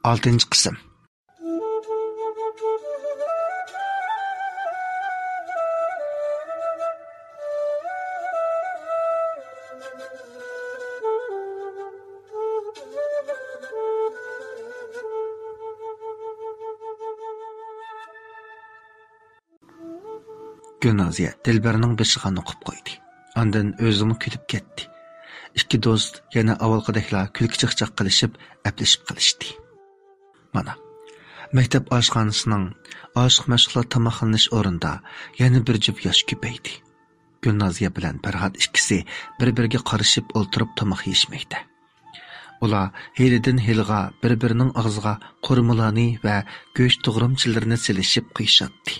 6 qism. Gülnaziya Dilberning beshiga nuqib qo'ydi. Ondan o'zini kulib ketdi. İki do'st yana avvalgidekla kulki chiqchaq qilishib, aplashib qilishdi. Mana, maktab oshxonasining oshiq mashg'ulot tamoqlanish o'rinda yana bir jup yosh ko'paydi. Gülnaziya bilan Farhod ikkisi bir-biriga qarashib o'ltirib tomoq yeyishmoqda. Ular helidan heliga bir-birining og'ziga qo'rmulani va go'sht to'g'rimchilarini silishib qo'yishatdi.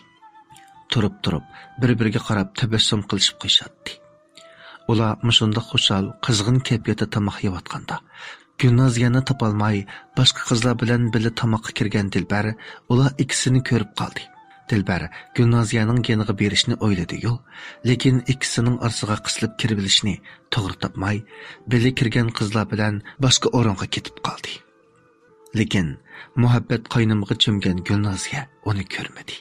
Turib bir-biriga qarab tabassum qilishib qo'yishatdi. Ular mushunda xushal, qizg'in kayfiyatda tomoq yeyotganda Gülnaziyani topolmay boshqa qizlar bilan birga tomoqqa kirgan Dilbar ular ikkisini ko'rib qoldi. Dilbar Gülnaziyaning yeniga berishni o'yladi-yu, lekin ikkisining orasiga qisilib kirib olishni to'g'ri topmay, birga kirgan qizlar bilan boshqa o'ringa ketib qoldi. Lekin muhabbat qaynimiga cho'mgan Gülnaziya uni ko'rmadi.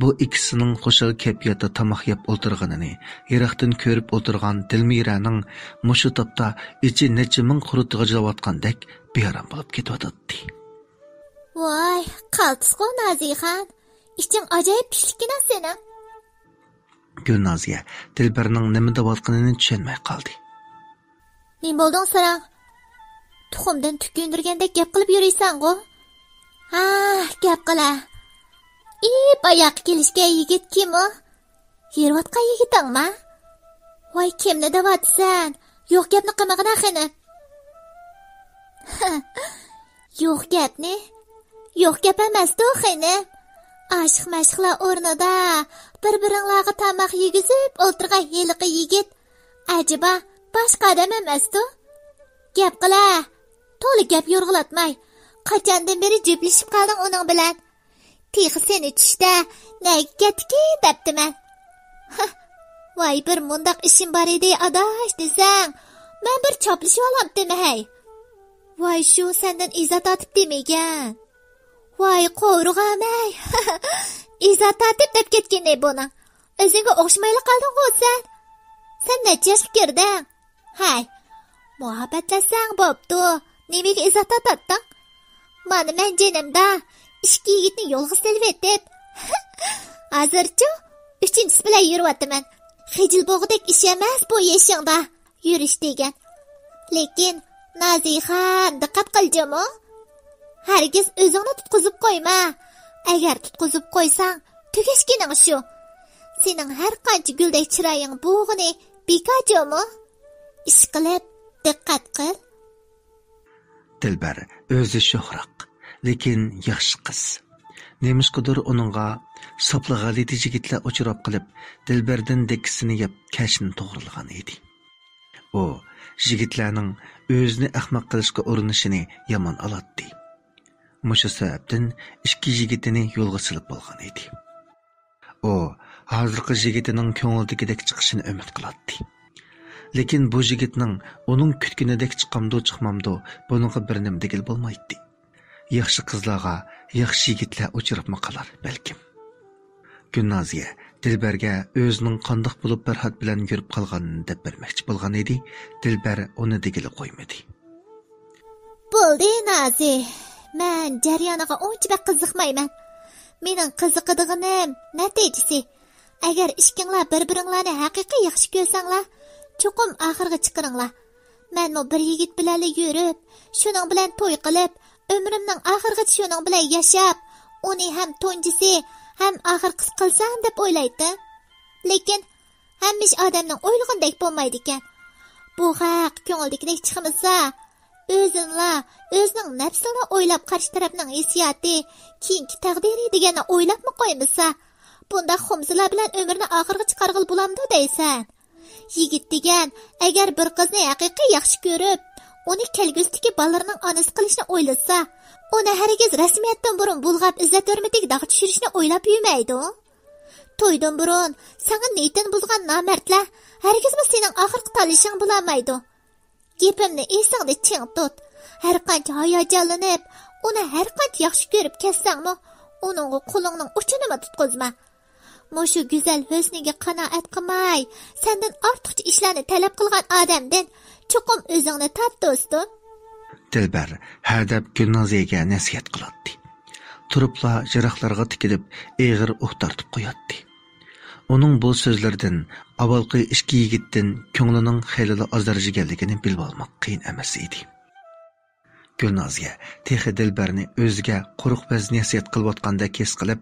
Bu ikkisining xushal kayfiyatda tomoq yeb o'tirganini yiroqdan ko'rib o'tirgan Dilmiraning mushu topda ichi necha ming qurutiga jilayotgandek bearam bo'lib ketayotdi. Voy, qaltisqo Nazixan, ishing ajoyib pishlikina sening. Gülnaziya Dilbarning nima deyotganini tushunmay qoldi. Nima bo'lding sen? Tuxumdan tukundirgandek gap qilib yuraysan-ku. Ha, gap qila. Bayağı kelishga yigit kim o? Yervatgan yigitangmi? Voy, kimni devatsan? Yo'q gapni qilmag'ina xini. Yo'q gapni? Yo'q gap emas-ku xini. Aşıq mashqlar o'rnida bir-biringlarga tamoq yegizib o'tirgan heliqi yigit ajiba boshqa odam emas-ku. Gap qila. To'liq gap yo'rg'latmay. Qachondan beri jiplashib qolding uning bilan? Tixi seni tushda nega ketdiki debdiman. Voy, bir mundaq ishim bor edi adash desang, men bir choplashib olamdimi hey? Voy, shu sendan izzat otib demagan. Voy, qo'rg'amay. Izzat otib deb ketgan ne buni? O'zingga o'xshamayli qolding-ku sen. Sen necha yoshga kirding? Hay, muhabbatlasang bo'pti. Nimaga izzat otading? Mana men jenimda İşki yigitni yo'lga silib etib. Hozircha 3-inchisi bilan yuryapman. Xijil bo'g'idek ish emas bu yeshingda yurish degan. Lekin Nazixan, diqqat qiljamu. Hargiz o'zingni tutqizib qo'yma. Agar tutqizib qo'ysang, tugashkining shu. Sening har qancha guldek chiroying bo'g'ini bekajamu. Ish qilib diqqat qil. Dilbar o'zi sho'xroq. Lekin yaxshi qiz. Nemishqidir uningga sopli g'alati yigitlar uchrab qilib, Dilbardan dekisini yeb kashni to'g'rilgan edi. U yigitlarning o'zini ahmoq qilishga urinishini yomon oladi. Mushu sababdan ikki yigitini yo'lga silib bo'lgan edi. U hozirgi yigitining ko'ngildagidek chiqishini umid qiladi. Lekin bu yigitning uning kutganidek chiqamdo, buningga bir nim degil bo'lmaydi. Yaxshi qizlarga yaxshi yigitlar uchrabmi qolar balkim. Gülnaziya Dilbarga o'zining qandoq bo'lib Farhod bilan yurib qolganini deb bermoqchi bo'lgan edi. Dilbar uni degili qo'ymadi. Bo'ldi Nazi. Men jarayoniga uncha qiziqmayman. Mening qiziqadiganim natijasi. Agar ishkinglar bir-biringlarni haqiqiy yaxshi ko'rsanglar, cho'qim oxirga chiqaringlar. Men bir yigit bilan yurib, shuning bilan to'y qilib, ömrümning oxirgacha shuning bilan yashab, uni ham to'njisi, ham oxirgisi qilsam deb o'ylaydim. Lekin hammish odamning o'ylagandek bo'lmaydi ekan. Bu haq ko'ngildagidek chiqmasa, o'zining nafsini o'ylab qarshi tarafning hissiyoti, keyingi taqdiri deganni o'ylabmi qo'ymasa, bunda xumsilar bilan umrni oxirga chiqarg'il bo'lamdi deysan. Yigit degan agar bir qizni haqiqiy yaxshi ko'rib, uni kelgusdagi ballarning onasi qilishni o'ylasa, uni hargiz rasmiyatdan burun bulg'ab izlatvermadik dog' tushirishni o'ylab yurmaydi. To'ydan burun sana niyatin buzgan namartlar hargizmi sening oxirgi tanishing bo'lmaydi. Gapimni esingda ching tut. Har qancha hayajonlanib, Uni har qancha yaxshi ko'rib ketsangmi, uningga qo'lingning uchini tutqizma. Mushu go'zal husniga qanoat qilmay, sendan ortiqcha ishlarni talab qilgan odamdan cho'qim o'zingni tot do'stim. Dilbar hadab Gulnoziyaga nasihat qiladi. Turibla jiroqlarga tikilib, eg'ir o'xtartib qo'yadi. Uning bu so'zlaridan avvalgi ikki yigitdan ko'nglining xeyli ozarjiganligini bilib olmoq qiyin emas edi. Gulnoziya texi Dilbarni o'ziga quruq vaz nasihat qilayotganda kes qilib,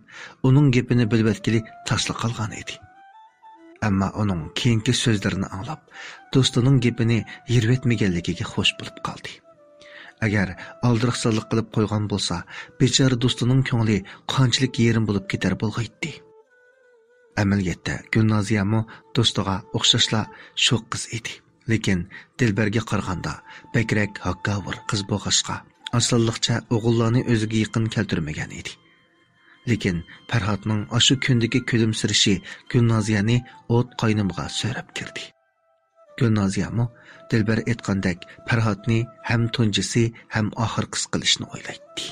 uning gapini bilbatkili tashlab qolgan edi. Ammo uning keyingi so'zlarini anglab, do'stining gapini yirvetmaganligiga xush bo'lib qoldi. Agar aldiriqsizlik qilib qo'ygan bo'lsa, bechora do'stining ko'ngli qanchalik yerim bo'lib ketar bo'lg'aydi. Amaliyotda Gulnoziyami do'stiga o'xshashla shu qiz edi. Lekin Dilbarga qaraganda bakrak hakkavur qiz bo'lg'ashqa, osonlikcha o'g'illarni o'ziga yaqin keltirmagan edi. Lekin Farhodning ashu kundagi kulimsirishi Gulnoziyani o't qaynimiga so'rab kirdi. Gulnoziyami Dilbar aytgandek Farhodni ham tunjisi ham oxirgisi qilishni o'ylaydi.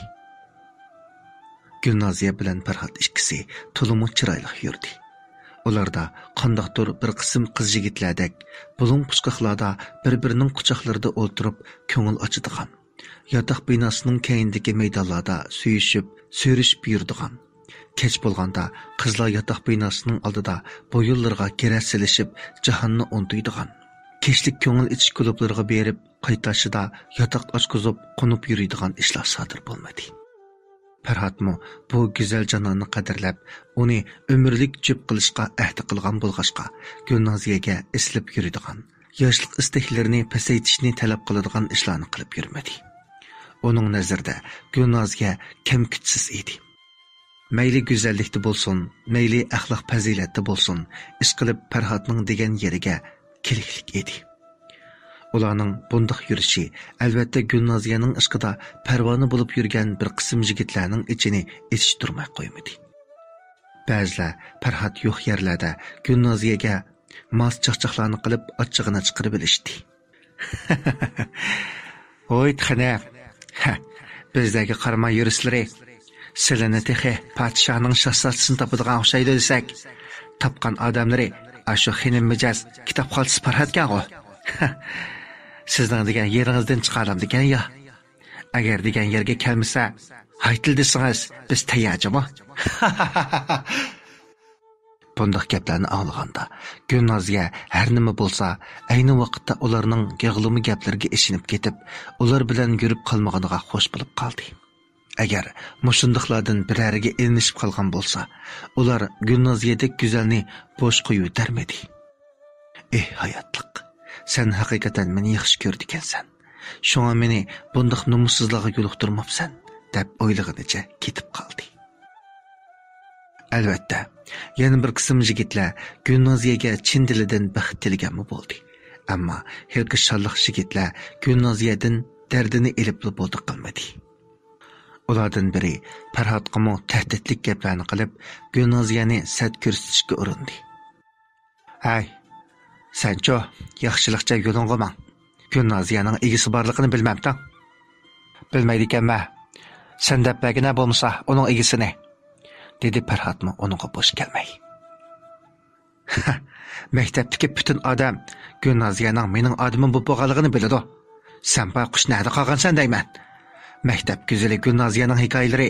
Gulnoziya bilan Farhod ikkisi to'liq chiroyli yurdi. Ularda qandaqdir bir qism qiz yigitlardek bulung pushqoqlarda bir-birining quchoqlarida o'ltirib ko'ngil ochadigan, yotoq binosining keyindagi maydonlarda suyishib, so'rishib yurdigan. Kech bo'lganda qizlar yotoq binosining oldida bo'yinlarga keras silishib, jahonni untuydigan. Kechlik ko'ngil ichish klublariga berib, qaytashida yotoq ochqizib, qo'nib yuradigan ishlar sodir bo'lmadi. Farhodmi bu go'zal jononni qadrlab, uni umrlik cho'p qilishga ahd qilgan bo'lg'ashqa, Gulnoziyaga eslib yuradigan, yoshlik istaklarini pasaytishni talab qiladigan ishlarni qilib yurmadi. Uning nazarida Gulnoziya kamkutsiz edi. Mayli go'zallikda bo'lsin, mayli axloq fazilatda bo'lsin, ish qilib Farhodning degan yeriga keliklik edi. Ularning bundoq yurishi albatta Gulnoziyaning ishqida parvona bo'lib yurgan bir qism yigitlarning ichini etishtirmay qo'ymadi. Ba'zilar Farhod yo'q yerlarda Gulnoziyaga mas chaqchaqlarni qilib ochchig'ini chiqarib bilishdi. Voy xana, bizdagi qarama yurislari silini texi podshohning shahzodasini topadigan o'xshaydi desak, topgan odamlari ashu xinim mijoz kitob qolsa Farhodga-ku. Sizning degan yeringizdan chiqaram degan ya. Agar degan yerga kelmasa, haytil desangiz, biz tayyorjimi? Bundoq gaplarni anglaganda, Gulnoziya har nima bo'lsa, ayni vaqtda ularning yig'limi gaplariga ishinib ketib, ular bilan yurib qolmaganiga xush bo'lib qoldi. Agar mushundiqlardan birariga ilinishib qolgan bo'lsa, ular Gulnoziyadek go'zalni bo'sh qo'yib darmedi. Hayotlik, sen haqiqatan meni yaxshi ko'rdikansan. Shunga meni bundoq nomussizlarga yo'liqtirmabsan, deb o'ylaganicha ketib qoldi. Albatta, yana bir qism yigitlar Gulnoziyaga chin dilidan baxt tilaganmi bo'ldi. Ammo herki shalliq yigitlar Gulnoziyadan dardini elib bo'ldi qilmadi. Ulardan biri Farhodga tahdidlik gaplarni qilib, Gulnoziyani sad ko'rsatishga urindi. Hay, sencho yaxshilikcha yo'lingga mang. Gulnoziyaning egisi borligini bilmabsan. Bilmaydi ekanman. Sen deb bagina bo'lmasa, uning egisini, dedi Farhodmi uningga bo'sh kelmay. Maktabdagi butun odam Gulnoziyaning mening odamim bo'lib bo'lganligini biladi. Sen bayqush nada qolgansan deyman. Maktab güzeli Gulnoziyaning hikoyalari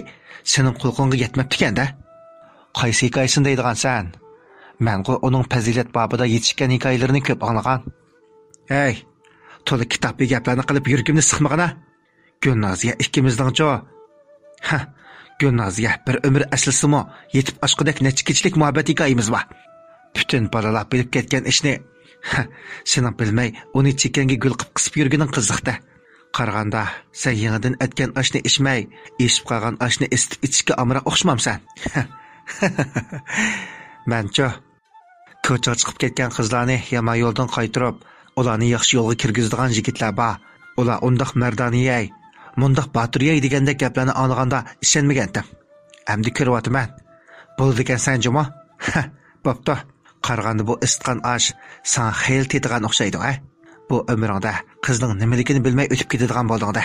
sening qo'lqonga yetmabdi ekanda. Qaysi hikoyasini deydigan sen? Men-ku uning fazilat babida yetishgan hikoyalarini ko'p anglagan. Hey, to'la kitobli gaplarni qilib yurgimni siqmag'ana. Gulnoziya ikkimizning-cho. Gulnoziya bir umr aslisimi yetib oshqidek necha kechilik muhabbat hikoyamiz bor. Bütün bolalar bilib ketgan ishni sening bilmay uni chekanga gul qilib qisib yurganing qiziqda. Qaraganda sen yangidan etgan oshni ichmay, eshib qolgan oshni isitib ichishga amroq o'xshamamsan. Mencho ko'chaga chiqib ketgan qizlarni yomon yo'ldan qaytarib, ularni yaxshi yo'lga kirgizadigan yigitlar bor. Ular undaq mardoniyay, mundaq botiriyay degandek gaplarni anglaganda ishonmagandim. Endi ko'ryapman. Bo'ldi degan sen juma? Bo'pti. Qaraganda bu isitgan osh sana xeyl tetigan o'xshaydi, Bu umringda qizning nimaligini bilmay o'tib ketadigan bo'ldingda.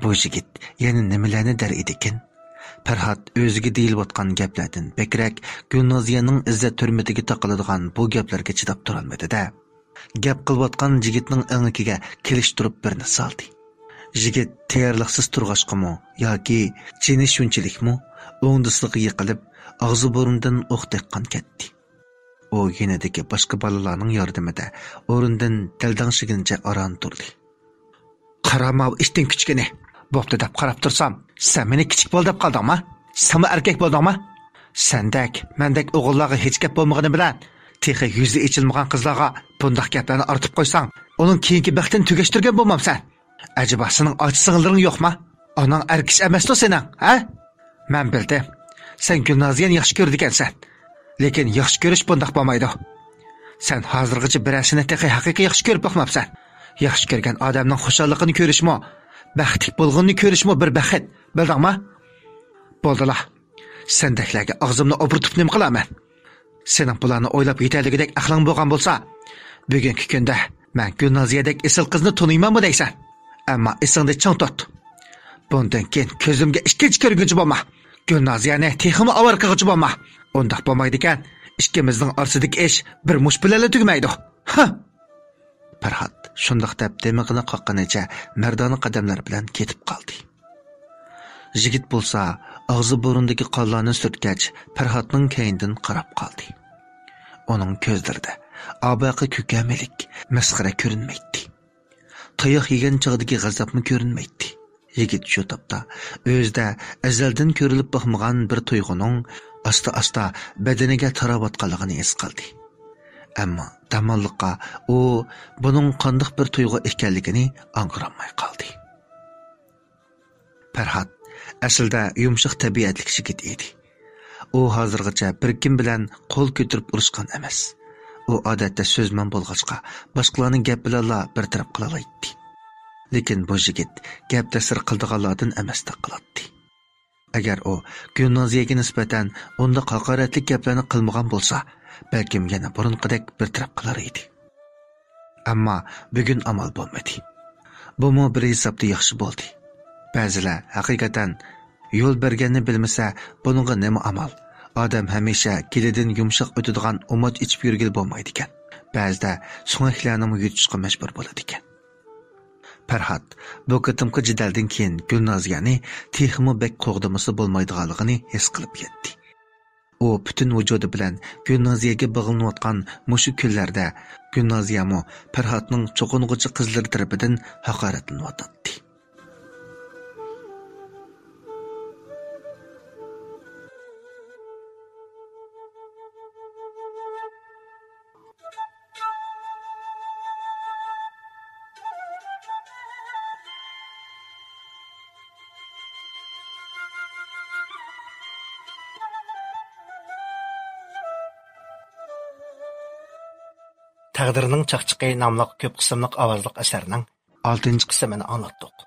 Bu yigit yana nimalarni der edikin? Farhod o'ziga deyilayotgan gaplardan bekrak Gulnoziyaning izzat turmatiga taqiladigan bu gaplarga chidab turolmadi-da. Gap qilayotgan yigitning o'ngiga kelishtirib birni soldi. Yigit tayyorliqsiz turg'ashqimi yoki jini shunchalikmi o'ngdisligiga yiqilib og'zi burundan o'q teqqan ketdi. U yenidagi boshqa bolalarning yordamida o'rindan daldangshiguncha aron turdi. Qarama ishdan kuchgani. Bo'pti deb qarab tursam, sen meni kichik bo'l deb qoldingmi? Sen erkak bo'ldingmi? Sendak, mendak o'g'illarga hech gap bo'lmagani bilan, texi yuzi ichilmagan qizlarga bundoq gaplarni ortib qo'ysang, uning keyingi baxtini tugashtirgan bo'lmamsan. Acaba sening och-sing'illaring yo'qmi? Onang erkish emasmi sening, ha? Men bildim. Sen Gulnoziyani yaxshi ko'rdi ekansan. Lekin yaxshi ko'rish bundoq bo'lmaydi. Sen hozirgacha birasini texi haqiqiy yaxshi ko'rib boqmabsan. Yaxshi ko'rgan odamning xushalligini ko'rishmi? Baxtli bo'lganini ko'rishmi bir baxt, bildingmi? Bo'ldilar. Sendaklarga og'zimni o'pirtib nima qilaman? Sening bularni o'ylab yetarligidek aqling bo'lgan bo'lsa, bugungi kunda men Gulnoziyadek esil qizni tuniymanmi deysan? Ammo esingda chang tut. Bundan keyin ko'zimga ikkinchi ko'rguncha bo'lma. Gulnoziyani teximi avar qilguchi bo'lma. Undaq bo'lmaydi ekan, ikkimizning orasidagi ish bir mush bilan tugmaydi. Ha! Farhod shundoq deb demig'ini qoqqanicha mardona qadamlar bilan ketib qoldi. Yigit bo'lsa, og'zi burundagi qonlarni surtgach, Farhodning keyindan qarab qoldi. Uning ko'zlarida abaqa ko'kamilik, masxara ko'rinmaydi. Tayoq yegan chog'dagi g'azabmi ko'rinmaydi. Yigit shu topda o'zida azaldan ko'rilib boqmagan bir tuyg'uning asta-asta badaniga taravotganligini his qildi. Ammo damonliqqa u buning qandoq bir tuyg'u ekanligini angramay qoldi. Farhod aslida yumshoq tabiatli yigit edi. U hozirgacha bir kim bilan qo'l ko'tarib urushgan emas. U odatda so'zman bo'lg'achqa boshqalarning gap bilanla bir taraf qila oladi. Lekin bu yigit gap ta'sir qildiganlardan emasdek qiladi. Agar u Gulnoziyaga nisbatan unda haqoratli gaplarni qilmagan bo'lsa, balkim yana burunqidek bir taraf qilar edi. Ammo bugun amal bo'lmadi. Bu bir hisobda yaxshi bo'ldi. Ba'zilar haqiqatan yo'l berganini bilmasa, buningga nima amal? Odam hamisha kelidan yumshoq o'tadigan umid ichib yurgil bo'lmaydi ekan. Ba'zida so'ngaklarni yutishga majbur bo'ladi ekan. Farhod bu qitimqi jidaldan keyin Gulnoziyani texmi bek qo'g'dimisi bo'lmaydiganligini his qilib yetdi. U butun vujudi bilan Gulnoziyaga bog'lanayotgan mushu kunlarda Gulnoziyami Farhodning cho'qing'uchi qizlari tarafidan haqoratlanayotdi. Taqdirning chaqchiqi nomli ko'p qismliq ovozliq asarning 6-qismini anlatdik.